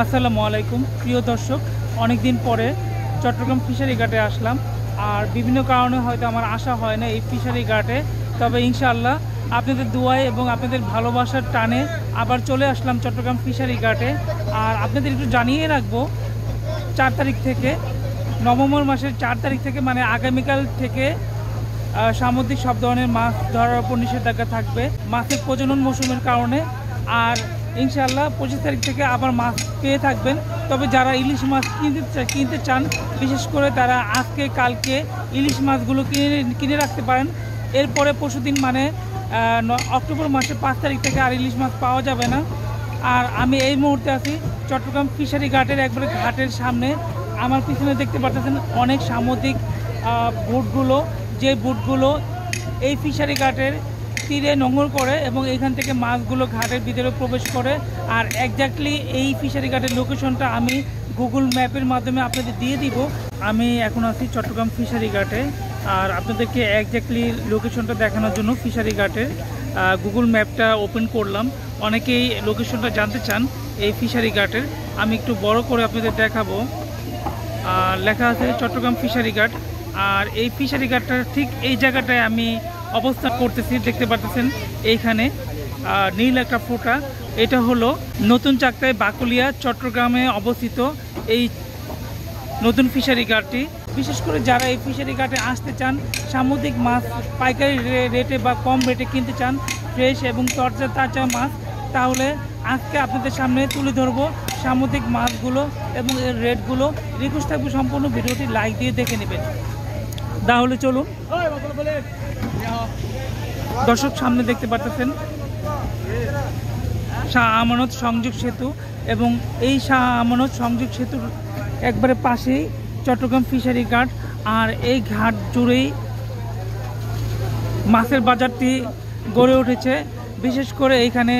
আসসালামু আলাইকুম প্রিয় দর্শক, অনেক দিন পরে চট্টগ্রাম ফিশারি ঘাটে আসলাম। আর বিভিন্ন কারণে হয়তো আমার আসা হয় না এই ফিশারি ঘাটে, তবে ইনশাআল্লাহ আপনাদের দোয়ায় এবং আপনাদের ভালোবাসার টানে আবার চলে আসলাম চট্টগ্রাম ফিশারি ঘাটে। আর আপনাদের একটু জানিয়ে রাখবো, 4 তারিখ থেকে নভেম্বর মাসের 4 তারিখ থেকে মানে আগামীকাল থেকে সামুদ্রিক সব ধরনের মাছ ধরার উপর নিষেধাজ্ঞা থাকবে মাছের প্রজনন মৌসুমের কারণে। আর ইনশাআল্লাহ 25 তারিখ থেকে আবার মাছ পেয়ে থাকবেন। তবে যারা ইলিশ মাছ কিনতে চান, বিশেষ করে তারা আজকে কালকে ইলিশ মাছগুলো কিনে রাখতে পারেন। এরপরে পরশুদিন মানে অক্টোবর মাসের 5 তারিখ থেকে আর ইলিশ মাছ পাওয়া যাবে না। আর আমি এই মুহূর্তে আছি চট্টগ্রাম ফিশারি ঘাটের একবারে ঘাটের সামনে। আমার পিছনে দেখতে পাচ্ছেন অনেক সামুদ্রিক বোটগুলো, যে বোটগুলো এই ফিশারি ঘাটের তীরে নোঙর করে এবং এখান থেকে মাছগুলো ঘাটের ভিতরে প্রবেশ করে। আর একজাক্টলি এই ফিশারি ঘাটের লোকেশনটা আমি গুগল ম্যাপের মাধ্যমে আপনাদের দিয়ে দিব। আমি এখন আছি চট্টগ্রাম ফিশারি ঘাটে, আর আপনাদেরকে একজাক্টলি লোকেশনটা দেখানোর জন্য ফিশারি ঘাটের গুগল ম্যাপটা ওপেন করলাম। অনেকেই লোকেশনটা জানতে চান এই ফিশারি ঘাটের, আমি একটু বড় করে আপনাদের দেখাবো। লেখা আছে চট্টগ্রাম ফিশারি ঘাট। আর এই ফিশারি ঘাটটার ঠিক এই জায়গাটায় আমি অবস্থান করতেছি, দেখতে পাচ্ছেন এইখানে নীল একটা ফোঁটা। এটা হলো নতুন চাকতাই বাকুলিয়া চট্টগ্রামে অবস্থিত এই নতুন ফিশারি ঘাটটি। বিশেষ করে যারা এই ফিশারি ঘাটে আসতে চান, সামুদ্রিক মাছ পাইকারি রেটে বা কম রেটে কিনতে চান, ফ্রেশ এবং তাজা মাছ, তাহলে আজকে আপনাদের সামনে তুলে ধরবো সামুদ্রিক মাছগুলো এবং এর রেটগুলো। রিকোয়েস্ট থাকবে সম্পূর্ণ ভিডিওটি লাইক দিয়ে দেখে নেবেন। তাহলে চলুন দর্শক, সামনে দেখতে পাচ্ছেন শাহ আমানত সংযোগ সেতু, এবং এই শাহ আমানত সংযোগ সেতুর একবারে পাশেই চট্টগ্রাম ফিশারি ঘাট। আর এই ঘাট জুড়েই মাছের বাজারটি গড়ে উঠেছে। বিশেষ করে এইখানে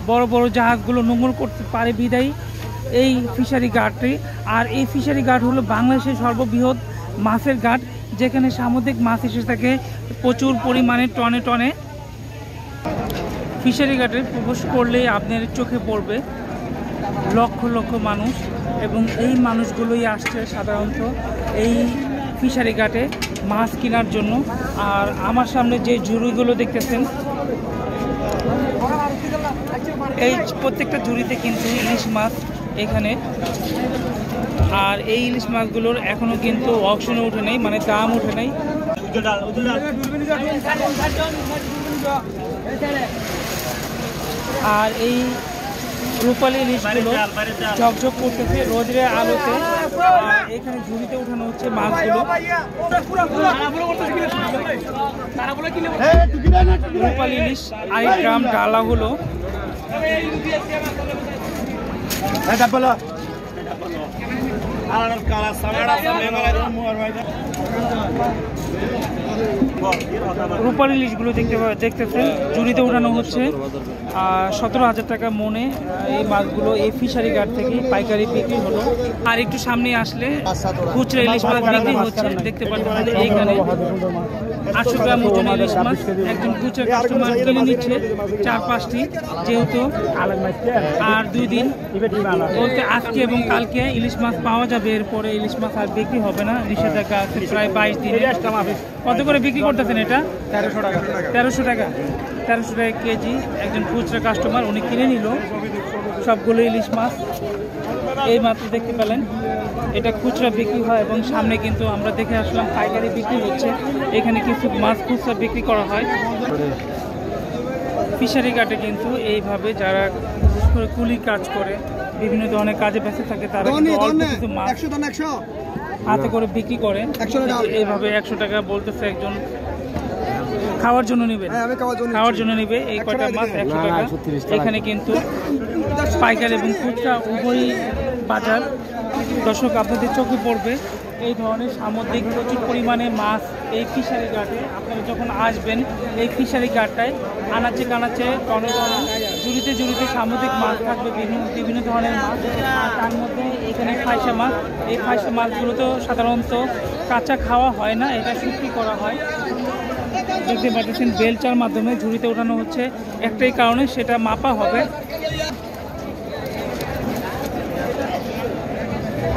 বড় বড় জাহাজগুলো নোঙর করতে পারে বিদায়ী এই ফিশারি ঘাটটি। আর এই ফিশারি ঘাট হলো বাংলাদেশের সর্ববৃহৎ মাছের ঘাট, যেখানে সামুদ্রিক মাছ এসে থাকে প্রচুর পরিমাণে টনে টনে। ফিশারি ঘাটে প্রবেশ করলেই আপনার চোখে পড়বে লক্ষ লক্ষ মানুষ, এবং এই মানুষগুলোই আসছে সাধারণত এই ফিশারি ঘাটে মাছ কেনার জন্য। আর আমার সামনে যে ঝুড়িগুলো দেখতেছেন, এই প্রত্যেকটা ঝুড়িতে কিন্তু ইলিশ মাছ এখানে। আর এই ইলিশ মাছগুলোর এখনো কিন্তু অকশনে ওঠে নাই, মানে দাম ওঠে নাই। আর এই রূপালী ইলিশগুলো ঝকঝক করতেছে রোদের আলোতে। এখানে ঝুড়িতে উঠানো হচ্ছে মাছগুলো। রূপালী ইলিশ 8 গ্রাম ডালা হলো। রূপালী ইলিশগুলো দেখতেছেন ঝুড়িতে উঠানো হচ্ছে 17,000 টাকা মনে। এই মাছগুলো এই ফিশারি ঘাট থেকে পাইকারি বিক্রি হলো। আর একটু সামনে আসলে খুচরা ইলিশ মাছ বিক্রি হচ্ছে, দেখতে পাচ্ছেন এইখানে 800 গ্রাম ওজন ইলিশ মাছ একজন খুচরা কাস্টমার কিনে নিচ্ছে 4-5টি, যেহেতু আর 2 দিন বলতে আজকে এবং কালকে ইলিশ মাছ পাওয়া যাবে। এরপরে ইলিশ মাছ আর বিক্রি হবে না, নিষেধাজ্ঞা আছে প্রায় 22 দিন। কত করে বিক্রি করতেছেন এটা? 1300 টাকা। 1300 টাকা কেজি। একজন খুচরা কাস্টমার উনি কিনে নিল সবগুলো ইলিশ মাছ। এই মাত্র দেখতে পেলেন এটা খুচরা বিক্রি হয়, এবং সামনে কিন্তু আমরা দেখে আসলাম পাইকারি বিক্রি হচ্ছে। এখানে কিছু মাছ খুচরা বিক্রি করা হয়। ফিশারি ঘাটে কিন্তু এইভাবে যারা বিশেষ করে কুলি কাজ করে, বিভিন্ন ধরনের কাজে ব্যস্ত থাকে, তারা অল্প কিছু মাছ হাতে করে বিক্রি করে। এইভাবে 100 টাকা বলতেছে একজন, খাওয়ার জন্য নেবে, খাওয়ার জন্য নেবে এই কয়টা মাছ 100 টাকা। এখানে কিন্তু পাইকারি এবং খুচরা উভয় বাজার। দর্শক, আপনাদের চোখে পড়বে এই ধরনের সামুদ্রিক প্রচুর পরিমাণে মাছ এই ফিশারি ঘাটে। আপনারা যখন আসবেন এই ফিশারি ঘাটটায়, আনাচে কানাচে টনে টনে ঝুড়িতে ঝুড়িতে সামুদ্রিক মাছ থাকবে, বিভিন্ন ধরনের মাছ। আর তার মধ্যে এখানে ফাইসা মাছ। এই ফাইসা মাছগুলো তো সাধারণত কাঁচা খাওয়া হয় না, এটা শুকনো করা হয়। দেখতে পাচ্ছেন বেলচার মাধ্যমে ঝুড়িতে ওঠানো হচ্ছে, একটাই কারণে সেটা মাপা হবে।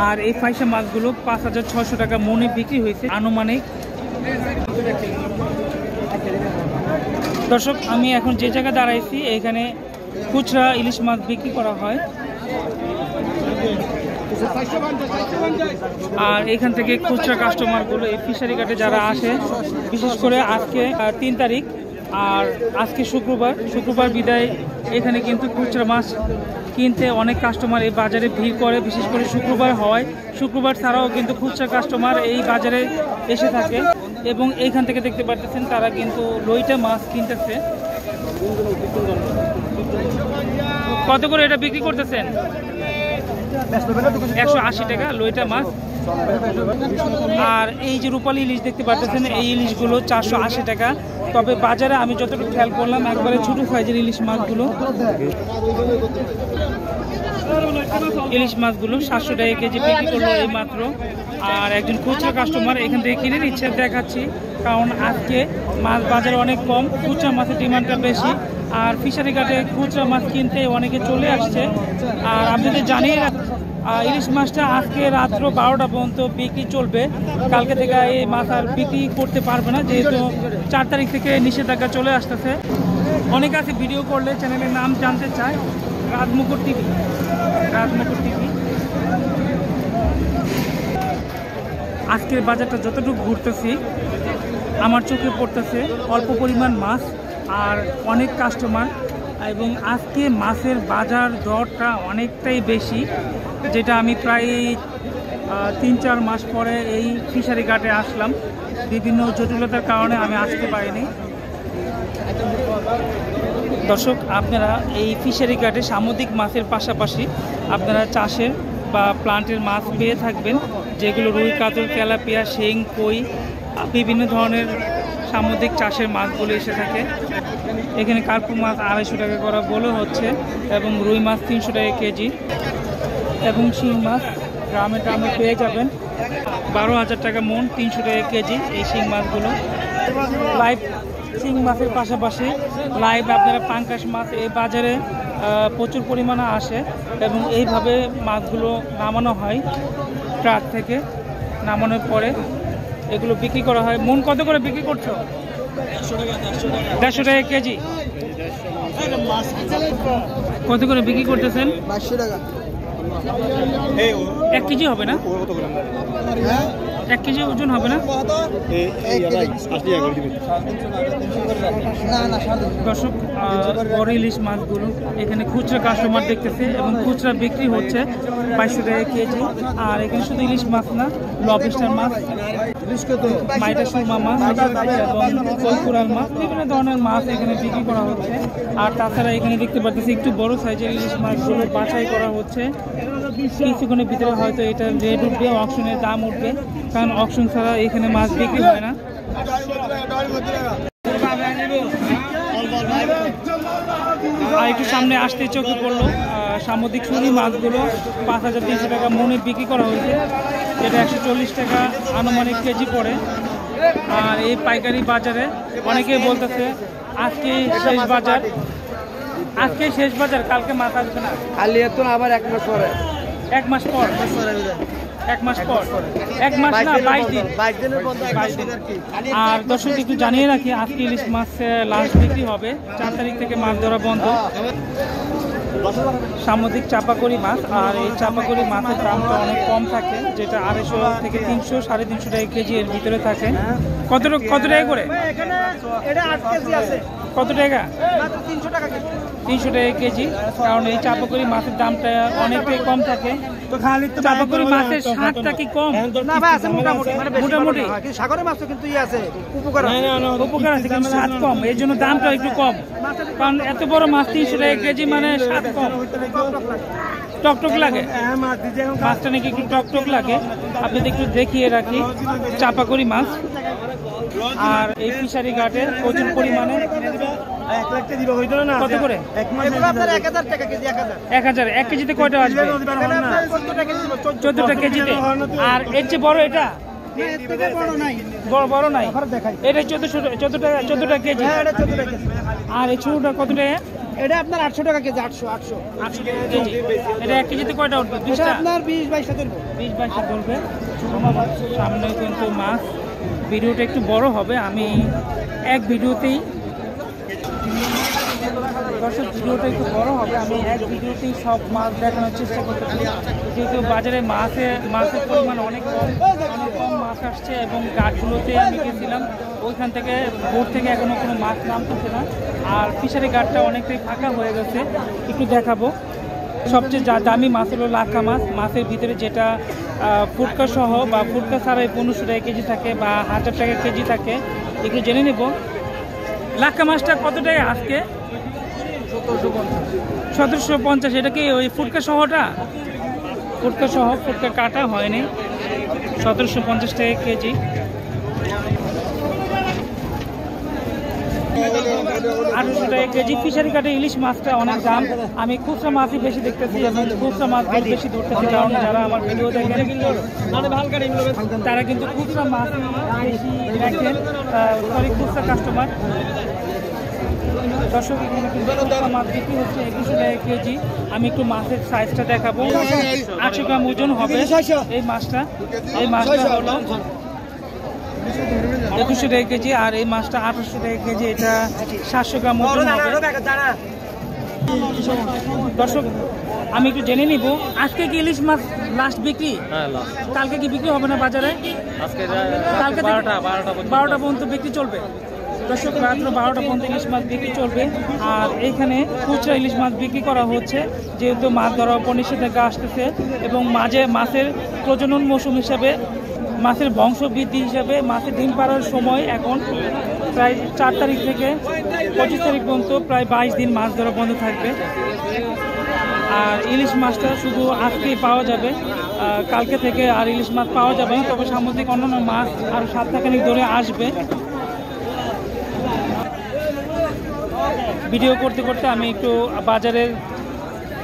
আর এই ফাইসা মাছগুলো 5,600 টাকা মনে বিক্রি হয়েছে আনুমানিক। দর্শক, আমি এখন যে জায়গায় দাঁড়াইছি এখানে খুচরা ইলিশ মাছ বিক্রি করা হয়। আর এখান থেকে খুচরা কাস্টমারগুলো এই ফিশারি ঘাটে যারা আসে, বিশেষ করে আজকে 3 তারিখ আর আজকে শুক্রবার বিদায়, এখানে কিন্তু খুচরা মাছ কিনতে অনেক কাস্টমার এই বাজারে ভিড় করে। বিশেষ করে শুক্রবার হওয়ায়, শুক্রবার ছাড়াও কিন্তু খুচরা কাস্টমার এই বাজারে এসে থাকে। এবং এইখান থেকে দেখতে পাচ্ছেন তারা কিন্তু লইটা মাছ কিনতেছে। কত করে এটা বিক্রি করতেছেন? 180 টাকা লইটা মাছ। আর এই যে রূপালী ইলিশ দেখতে পাচ্ছেন, এই ইলিশগুলো 480 টাকা। তবে বাজারে আমি যতটুকু খেয়াল করলাম একবারে ছোট সাইজের ইলিশ মাছগুলো 700 টাকা কেজি বিক্রি করলো এই মাত্র। আর একজন খুচরা কাস্টমার এখান থেকে কিনে নিচ্ছে, দেখাচ্ছি। কারণ আজকে মাছ বাজারে অনেক কম, খুচরা মাছের ডিমান্ডটা বেশি। আর ফিশারি ঘাটে খুচরা মাছ কিনতে অনেকে চলে আসছে। আর আপনাদের জানিয়ে ইলিশ মাছটা আজকে রাত্র 12টা পর্যন্ত বিক্রি চলবে। কালকে থেকে এই মাছ আর বিক্রি করতে পারবে না, যেহেতু 4 তারিখ থেকে নিষেধাজ্ঞা চলে আসতেছে। অনেক আছে ভিডিও করলে চ্যানেলের নাম জানতে চায়, রাজমুকুট টিভি। আজকের বাজারটা যতটুকু ঘুরতেছি আমার চোখে পড়তেছে অল্প পরিমাণ মাছ আর অনেক কাস্টমার। এবং আজকে মাছের বাজার দরটা অনেকটাই বেশি, যেটা আমি প্রায় 3-4 মাস পরে এই ফিশারি ঘাটে আসলাম। বিভিন্ন জটিলতার কারণে আমি আসতে পারিনি। দর্শক, আপনারা এই ফিশারি ঘাটে সামুদ্রিক মাছের পাশাপাশি আপনারা চাষের বা প্লান্টের মাছ পেয়ে থাকবেন, যেগুলো রুই, কাতল, তেলাপিয়া, শিং, কই, বিভিন্ন ধরনের সামুদ্রিক চাষের মাছগুলো এসে থাকে। এখানে কার্পু মাছ 250 টাকা করা বলে হচ্ছে, এবং রুই মাছ 300 টাকা কেজি, এবং শিং মাছ গ্রামে পেয়ে যাবেন 12,000 টাকা মন, 300 টাকা কেজি এই শিং মাছগুলো। লাইভ শিং মাছের পাশাপাশি লাইভ আপনারা পাঙ্কাশ মাছ এই বাজারে প্রচুর পরিমাণে আসে, এবং এইভাবে মাছগুলো নামানো হয় ট্রাক থেকে। নামানোর পরে এগুলো বিক্রি করা হয়। মন কত করে বিক্রি করছো? 150 টাকা কেজি। কত করে বিক্রি করতেছেন? 500 টাকা। 1 কেজি হবে না? 1 কেজি ওজন হবে না? দর্শক, বড় ইলিশ মাছগুলো এখানে খুচরা কাস্টমার দেখতেছে, এবং খুচরা বিক্রি হচ্ছে 2200 টাকা কেজি। আর এখানে শুধু ইলিশ মাছ না, লবস্টার মাছ, মাইটা সুরমা মাছ এবং কৈকুরাল মাছ, বিভিন্ন ধরনের মাছ এখানে বিক্রি করা হচ্ছে। আর তাছাড়া এখানে দেখতে পাচ্ছি একটু বড় সাইজের ইলিশ মাছগুলো বাছাই করা হচ্ছে। কিছুক্ষণের ভিতরে হয়তো এটা রেট উঠবে, অকশনের দাম উঠবে, কারণ অকশন ছাড়া এখানে মাছ বিক্রি হয় না। আর একটু সামনে আসতে চোখে পড়লো সামুদ্রিক সুরি মাছগুলো 5,300 টাকা মনে বিক্রি করা হয়েছে, যেটা 140 টাকা আনুমানিক কেজি পড়ে। আর এই পাইকারি বাজারে অনেকেই বলতেছে আজকে শেষ বাজার, কালকে মাছ আসবে না। আবার 1 মাস পরে, 1 মাস পর, 1 মাস পর, 1 মাস না 22 দিন। আর দর্শক একটু জানিয়ে রাখি, আজকে ইলিশ মাছ লাস্ট বিক্রি হবে, 4 তারিখ থেকে মাছ ধরা বন্ধ। সামুদ্রিক চাপাকড়ি মাছ, আর এই চাপাকড়ি মাছের দামটা অনেক কম থাকে, যেটা 250 থেকে 300, 350 টাকা কেজি এর ভিতরে থাকে। কত টাকা করে? কত টাকা? 300 টাকা কেজি। কারণ এই চাপাকড়ি মাছের দামটা অনেকটাই কম থাকে। চাপাকড়ি মাছের স্বাদটা কি কম? মোটামুটি সাগরের মাছ কিন্তু উপকার আছে, কিন্তু স্বাদ কম, এই জন্য দামটা একটু কম। কারণ এত বড় মাছ 300 টাকা কেজি মানে স্বাদ কম, টকটক লাগে। মাছটা নাকি একটু টকটক লাগে। আপনাদের একটু দেখিয়ে রাখি চাপাকড়ি মাছ। আর এই ফিশারি ঘাটে প্রচুর পরিমাণে কত করে? 1000। 1 কেজিতে কয়টা আসবে? 14টা কেজিতে। আর এর চেয়ে বড় এটা বড় নাই, এটা 14টা কেজি। আর এই ছোটটা কত টাকা? এটা আপনার 800 টাকা কেজি, 800 800 টাকা কেজি। এটা 1 কেজিতে কয়টা উঠবে? এটা 20টা? আপনার 20-22টা ধরবো। 20-22টা ধরবে। সামনে কিন্তু মাছ। ভিডিওটা একটু বড় হবে, আমি এক ভিডিওতেই দর্শক ভিডিওটা একটু বড় হবে, আমি এক ভিডিওতেই সব মাছ দেখানোর চেষ্টা করতেছি, যেহেতু বাজারে মাছের পরিমাণ অনেক কম মাছ আসছে এবং ঘাটগুলোতে আমি গেছিলাম, ওইখান থেকে বোট থেকে এখনও কোনো মাছ নামতেছে না, আর ফিশারি ঘাটটা অনেকটাই ফাঁকা হয়ে গেছে। একটু দেখাবো। সবচেয়ে দামি মাছ হলো লাক্ষা মাছ। মাছের ভিতরে যেটা ফুটকা সহ বা ফুটকা ছাড়াই 1500 টাকা কেজি থাকে বা 1000 টাকা কেজি থাকে, একটু জেনে নেব। লাক্ষা মাছটা কত টাকা আজকে? 1750। এটা কি ওই ফুটকা সহটা? ফুটকা সহ, ফুটকা কাটা হয়নি। 1750 টাকা কেজি। 800 টাকা কেজি। ফিশারি কাটে ইলিশ মাছটা অনেক দাম। আমি খুচরা মাছই বেশি দেখতেছি এবং খুচরা মাছ বেশি ধরতেছি, কারণ যারা আমার ভিডিও দেখেন তারা কিন্তু খুচরা মাছ বেশি দেখেন, সরি খুচরা কাস্টমার। দর্শক এখানে কিন্তু খুচরা মাছ বিক্রি হচ্ছে 2100 টাকা কেজি। আমি একটু মাছের সাইজটা দেখাবো। 800 গ্রাম ওজন হবে এই মাছটা। এই মাছটা হলো 2100 টাকা কেজি, আর এই মাছটা 800 টাকা কেজি। এটা 700 গ্রাম ওজন হবে। দর্শক আমি একটু জেনে নিব, আজকে কি ইলিশ মাছ লাস্ট বিক্রি? কালকে কি বিক্রি হবে না বাজারে? কালকে 12টা পর্যন্ত বিক্রি চলবে। দর্শক রাত্র 12টা পর্যন্ত ইলিশ মাছ বিক্রি চলবে। আর এখানে খুচরা ইলিশ মাছ বিক্রি করা হচ্ছে, যেহেতু মাছ ধরার উপর নিষেধাজ্ঞা আসতেছে এবং মাছের প্রজনন মৌসুম হিসাবে, মাছের বংশবৃদ্ধি হিসাবে মাছের ডিম পাড়ার সময় এখন প্রায় 4 তারিখ থেকে 25 তারিখ পর্যন্ত প্রায় 22 দিন মাছ ধরা বন্ধ থাকবে। আর ইলিশ মাছটা শুধু আজকেই পাওয়া যাবে, কালকে থেকে আর ইলিশ মাছ পাওয়া যাবে না। তবে সামুদ্রিক অন্যান্য মাছ আরও সপ্তাহখানিক ধরে আসবে। ভিডিও করতে করতে আমি একটু বাজারের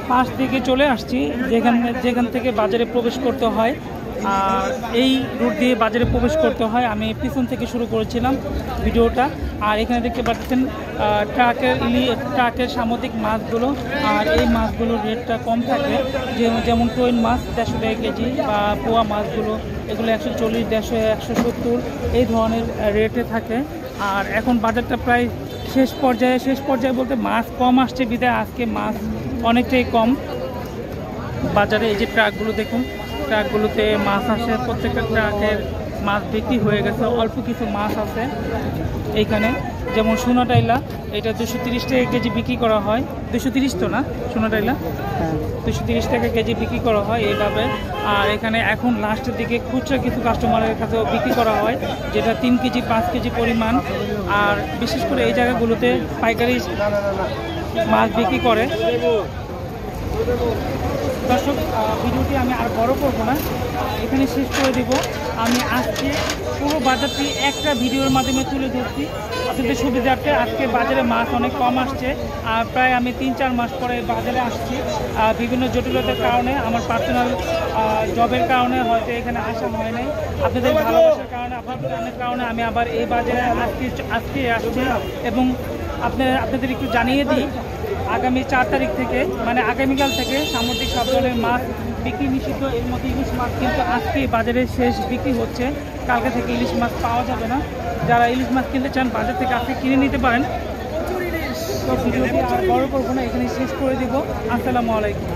পাশ দিকে চলে আসছি, যেখান থেকে বাজারে প্রবেশ করতে হয়। আর এই রুট দিয়ে বাজারে প্রবেশ করতে হয়। আমি পিছন থেকে শুরু করেছিলাম ভিডিওটা। আর এখানে দেখতে পাচ্ছেন ট্রাকের সামুদ্রিক মাছগুলো। আর এই মাছগুলোর রেটটা কম থাকে, যেমন ট্রোন মাছ 150 টাকা কেজি, বা পোয়া মাছগুলো এগুলো 140, 150, 170 এই ধরনের রেটে থাকে। আর এখন বাজারটা প্রায় শেষ পর্যায়ে বলতে মাছ কম আসছে বিধায় আজকে মাছ অনেকটাই কম বাজারে। এই যে ট্রাকগুলো দেখুন, ট্রাকগুলোতে মাছ আসে, প্রত্যেকটা ট্রাকের মাছ বিক্রি হয়ে গেছে। অল্প কিছু মাছ আছে এইখানে, যেমন সোনাটাইলা, এটা 230 টাকা কেজি বিক্রি করা হয়। 230 তো না, সোনাটাইলা 230 টাকা কেজি বিক্রি করা হয় এইভাবে। আর এখানে এখন লাস্টের দিকে খুচরা কিছু কাস্টমারের কাছেও বিক্রি করা হয়, যেটা 3 কেজি 5 কেজি পরিমাণ। আর বিশেষ করে এই জায়গাগুলোতে পাইকারি মাছ বিক্রি করে। দর্শক ভিডিওটি আমি আর বড় করবো না, এখানে শেষ করে দেব। আমি আজকে পুরো বাজারটি একটা ভিডিওর মাধ্যমে তুলে ধরছি আপনাদের সুবিধার্থে। আজকে বাজারে মাছ অনেক কম আসছে, আর প্রায় আমি 3-4 মাস পরে বাজারে আসছি। বিভিন্ন জটিলতার কারণে, আমার পার্সোনাল জবের কারণে হয়তো এখানে আসা হয় নাই। আপনাদের ভালোবাসার কারণে, আপনাদের কারণে আমি আবার এই বাজারে আজকে আসছি। এবং আপনাদের একটু জানিয়ে দিই, আগামী 4 তারিখ থেকে, মানে আগামীকাল থেকে সামুদ্রিক সব ধরনের মাছ বিক্রি নিষিদ্ধ। এর মধ্যে ইলিশ মাছ কিন্তু আজকে বাজারে শেষ বিক্রি হচ্ছে, কালকে থেকে ইলিশ মাছ পাওয়া যাবে না। যারা ইলিশ মাছ কিনতে চান বাজার থেকে আজকে কিনে নিতে পারেন। তো ভিডিওটি আর বড় করবো না, এখানে শেষ করে দিব। আসসালামু আলাইকুম।